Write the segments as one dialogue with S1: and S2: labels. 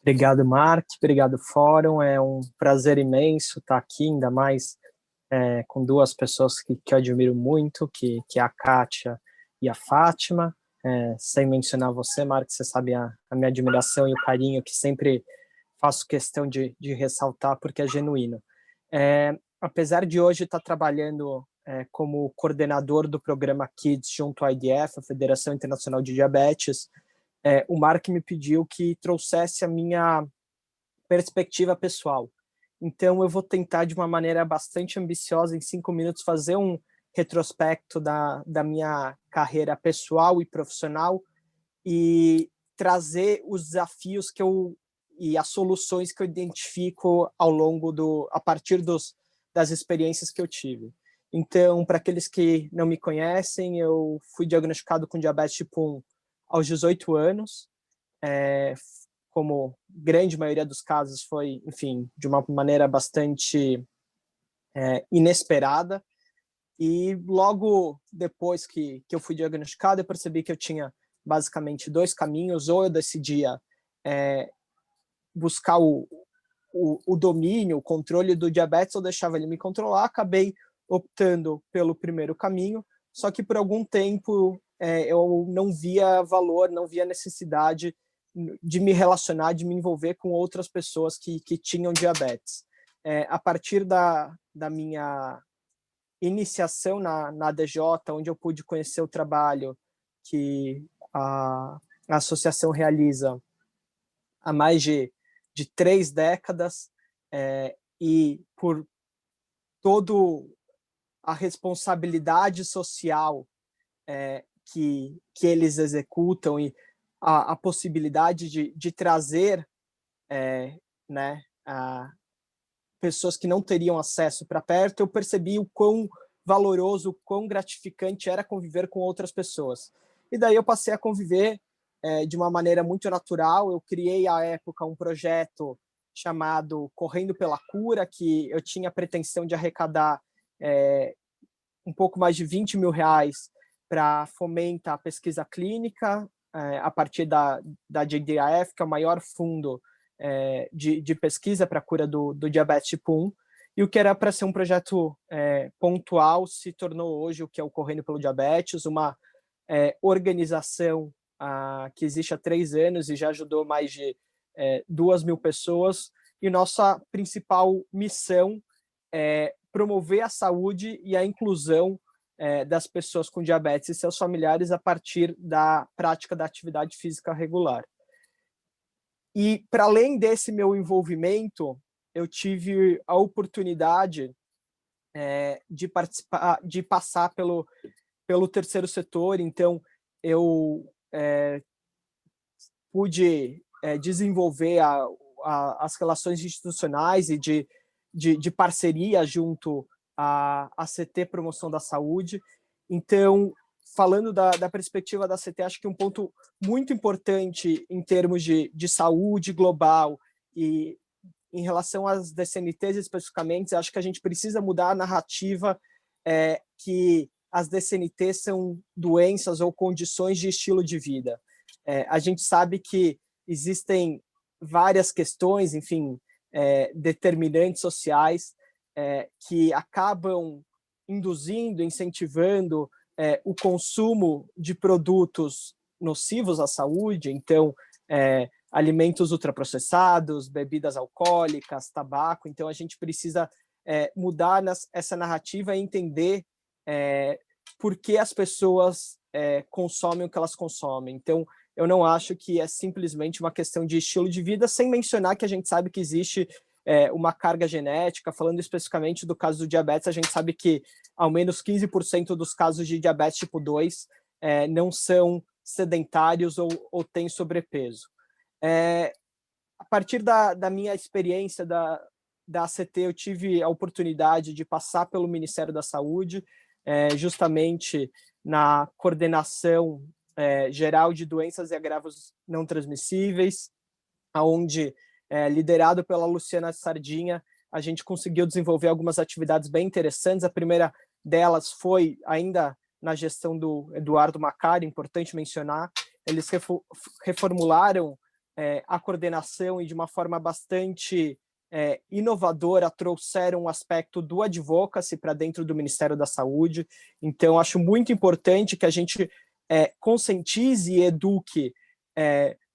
S1: Obrigado, Mark. Obrigado, Fórum. É um prazer imenso estar aqui, ainda mais com duas pessoas que eu admiro muito, que é a Kátia e a Fátima. Sem mencionar você, Mark, você sabe a minha admiração e o carinho que sempre faço questão de ressaltar, porque é genuíno. Apesar de hoje estar trabalhando como coordenador do programa Kids junto à IDF, a Federação Internacional de Diabetes, o Mark me pediu que trouxesse a minha perspectiva pessoal. Então, eu vou tentar, de uma maneira bastante ambiciosa, em 5 minutos, fazer um retrospecto da minha carreira pessoal e profissional e trazer os desafios e as soluções que eu identifico a partir das experiências que eu tive. Então, para aqueles que não me conhecem, eu fui diagnosticado com diabetes tipo 1 aos 18 anos, como grande maioria dos casos foi, enfim, de uma maneira bastante inesperada. E logo depois que eu fui diagnosticado, eu percebi que eu tinha basicamente dois caminhos: ou eu decidia buscar o domínio, o controle do diabetes, ou deixava ele me controlar. Acabei optando pelo primeiro caminho, só que por algum tempo eu não via valor, não via necessidade de me relacionar, de me envolver com outras pessoas que tinham diabetes. A partir da minha iniciação na ADJ, onde eu pude conhecer o trabalho que a associação realiza há mais de 3 décadas, e por toda a responsabilidade social que eles executam e a possibilidade de trazer né, pessoas que não teriam acesso para perto, eu percebi o quão valoroso, o quão gratificante era conviver com outras pessoas. E daí eu passei a conviver de uma maneira muito natural. Eu criei, à época, um projeto chamado Correndo pela Cura, que eu tinha a pretensão de arrecadar um pouco mais de 20 mil reais para fomentar a pesquisa clínica a partir da JDRF, que é o maior fundo de pesquisa para a cura do diabetes tipo 1, e o que era para ser um projeto pontual se tornou hoje o que é o Correndo pelo Diabetes, uma organização que existe há 3 anos e já ajudou mais de 2 mil pessoas, e nossa principal missão é promover a saúde e a inclusão das pessoas com diabetes e seus familiares a partir da prática da atividade física regular. E, para além desse meu envolvimento, eu tive a oportunidade de participar, de passar pelo terceiro setor. Então, eu pude desenvolver as relações institucionais e de parceria junto à CT Promoção da Saúde. Então, falando da perspectiva da CT, acho que um ponto muito importante em termos de saúde global e em relação às DCNTs especificamente, acho que a gente precisa mudar a narrativa que as DCNTs são doenças ou condições de estilo de vida. A gente sabe que existem várias questões, enfim, determinantes sociais que acabam induzindo, incentivando o consumo de produtos nocivos à saúde. Então, alimentos ultraprocessados, bebidas alcoólicas, tabaco. Então, a gente precisa mudar essa narrativa e entender por que as pessoas consomem o que elas consomem. Então, eu não acho que é simplesmente uma questão de estilo de vida, sem mencionar que a gente sabe que existe uma carga genética. Falando especificamente do caso do diabetes, a gente sabe que ao menos 15% dos casos de diabetes tipo 2 não são sedentários ou têm sobrepeso. A partir da minha experiência da ACT, eu tive a oportunidade de passar pelo Ministério da Saúde, justamente na coordenação geral de doenças e agravos não transmissíveis, onde, liderado pela Luciana Sardinha, a gente conseguiu desenvolver algumas atividades bem interessantes. A primeira delas foi ainda na gestão do Eduardo Macari, importante mencionar. Eles reformularam a coordenação e de uma forma bastante inovadora trouxeram um aspecto do advocacy para dentro do Ministério da Saúde. Então, acho muito importante que a gente conscientize e eduque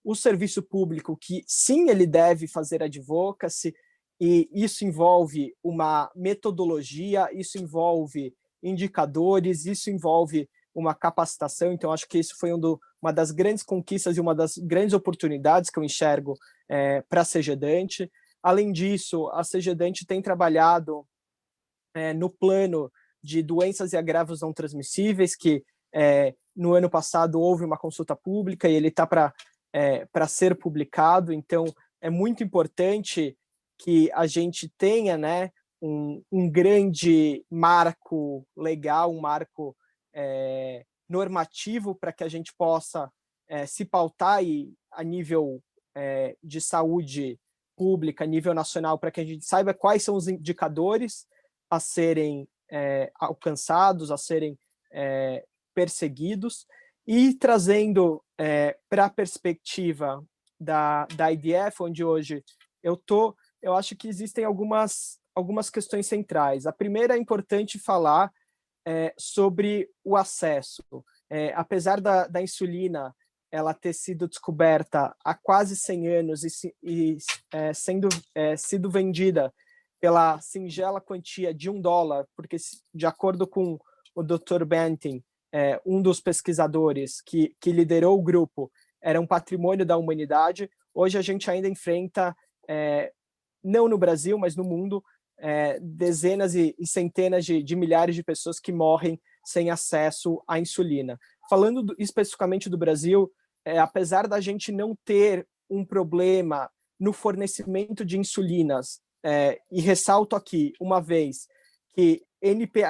S1: o serviço público que, sim, ele deve fazer advocacy, e isso envolve uma metodologia, isso envolve indicadores, isso envolve uma capacitação. Então, acho que isso foi uma das grandes conquistas e uma das grandes oportunidades que eu enxergo para a Segedante. Além disso, a Segedante tem trabalhado no plano de doenças e agravos não transmissíveis, que no ano passado houve uma consulta pública e ele está para ser publicado. Então, é muito importante que a gente tenha, né, um grande marco legal, um marco normativo para que a gente possa se pautar a nível de saúde pública, a nível nacional, para que a gente saiba quais são os indicadores a serem alcançados, a serem perseguidos, e trazendo para a perspectiva da IDF, onde hoje eu acho que existem algumas questões centrais. A primeira é importante falar sobre o acesso. Apesar da insulina ela ter sido descoberta há quase 100 anos e sido vendida pela singela quantia de $1, porque, de acordo com o Dr. Banting, um dos pesquisadores que liderou o grupo, era um patrimônio da humanidade. Hoje a gente ainda enfrenta, não no Brasil, mas no mundo, dezenas e centenas de milhares de pessoas que morrem sem acesso à insulina. Falando especificamente do Brasil, apesar da gente não ter um problema no fornecimento de insulinas, e ressalto aqui, uma vez, que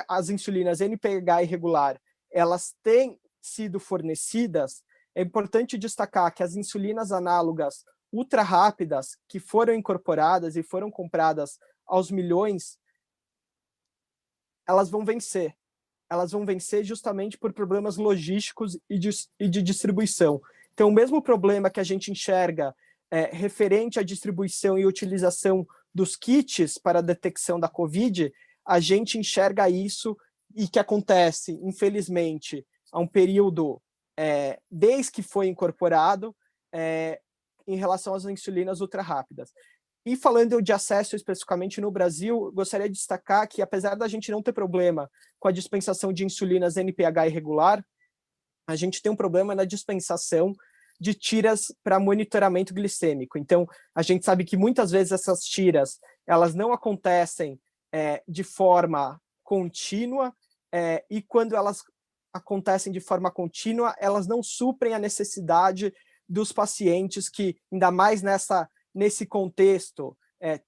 S1: as insulinas NPH irregular, elas têm sido fornecidas, é importante destacar que as insulinas análogas ultra rápidas, que foram incorporadas e foram compradas aos milhões, elas vão vencer. Elas vão vencer justamente por problemas logísticos e de distribuição. Então, o mesmo problema que a gente enxerga referente à distribuição e utilização dos kits para a detecção da COVID, a gente enxerga isso e que acontece, infelizmente, há um período desde que foi incorporado em relação às insulinas ultra rápidas. E falando de acesso especificamente no Brasil, gostaria de destacar que, apesar da gente não ter problema com a dispensação de insulinas NPH irregular, a gente tem um problema na dispensação de tiras para monitoramento glicêmico. Então, a gente sabe que muitas vezes essas tiras elas não acontecem de forma contínua, e quando elas acontecem de forma contínua, elas não suprem a necessidade dos pacientes que, ainda mais nesse contexto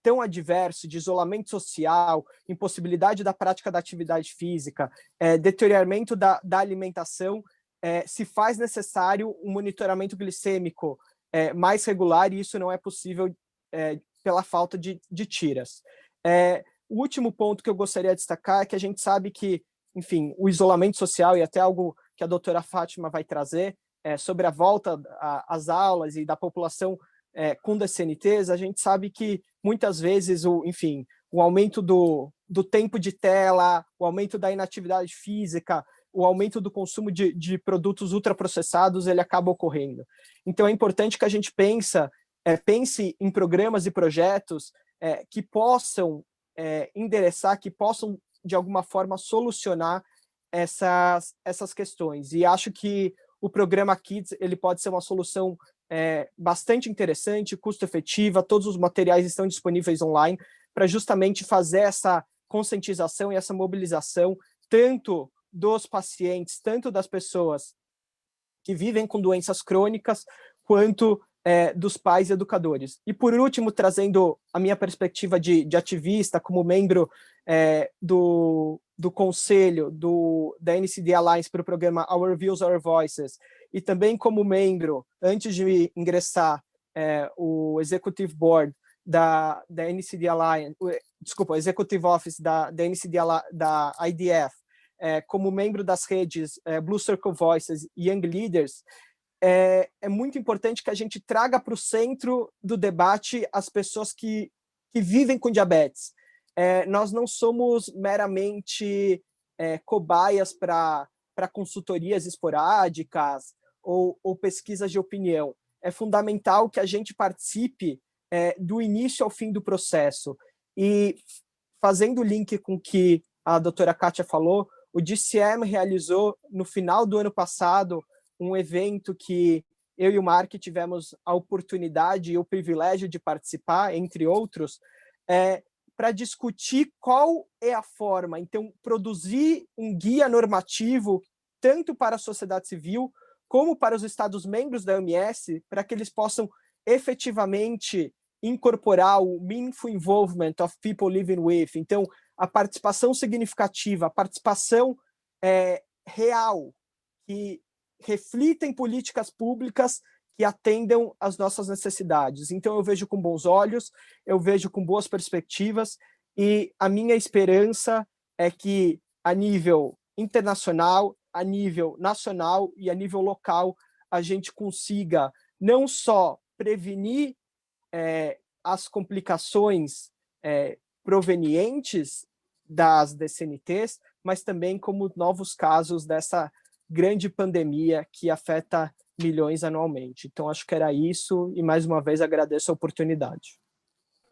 S1: tão adverso de isolamento social, impossibilidade da prática da atividade física, deterioramento da alimentação, se faz necessário um monitoramento glicêmico mais regular, e isso não é possível pela falta de tiras. O último ponto que eu gostaria de destacar é que a gente sabe que, enfim, o isolamento social, e até algo que a doutora Fátima vai trazer, sobre a volta às aulas e da população com DCNTs, a gente sabe que muitas vezes o aumento do tempo de tela, o aumento da inatividade física, o aumento do consumo de produtos ultraprocessados, ele acaba ocorrendo. Então, é importante que a gente pense em programas e projetos que possam endereçar, que possam, de alguma forma, solucionar essas questões. E acho que o programa Kids ele pode ser uma solução bastante interessante, custo-efetiva, todos os materiais estão disponíveis online para justamente fazer essa conscientização e essa mobilização, tanto dos pacientes, tanto das pessoas que vivem com doenças crônicas, quanto dos pais e educadores. E, por último, trazendo a minha perspectiva de ativista, como membro do conselho da NCD Alliance para o programa Our Views, Our Voices, e também como membro, antes de ingressar o Executive Board da NCD Alliance, desculpa, o Executive Office da NCD, da IDF, como membro das redes Blue Circle Voices e Young Leaders, é muito importante que a gente traga para o centro do debate as pessoas que vivem com diabetes. Nós não somos meramente cobaias para consultorias esporádicas ou pesquisas de opinião. É fundamental que a gente participe do início ao fim do processo. E, fazendo o link com o que a doutora Kátia falou, o DCM realizou, no final do ano passado, um evento que eu e o Mark tivemos a oportunidade e o privilégio de participar, entre outros, para discutir qual é a forma. Então, produzir um guia normativo, tanto para a sociedade civil, como para os Estados-membros da OMS, para que eles possam efetivamente incorporar o meaningful involvement of people living with. Então, a participação significativa, a participação real, que reflita em políticas públicas que atendam às nossas necessidades. Então, eu vejo com bons olhos, eu vejo com boas perspectivas, e a minha esperança é que, a nível internacional, a nível nacional e a nível local, a gente consiga não só prevenir as complicações provenientes das DCNTs, mas também como novos casos dessa grande pandemia que afeta milhões anualmente. Então, acho que era isso, e mais uma vez agradeço a oportunidade.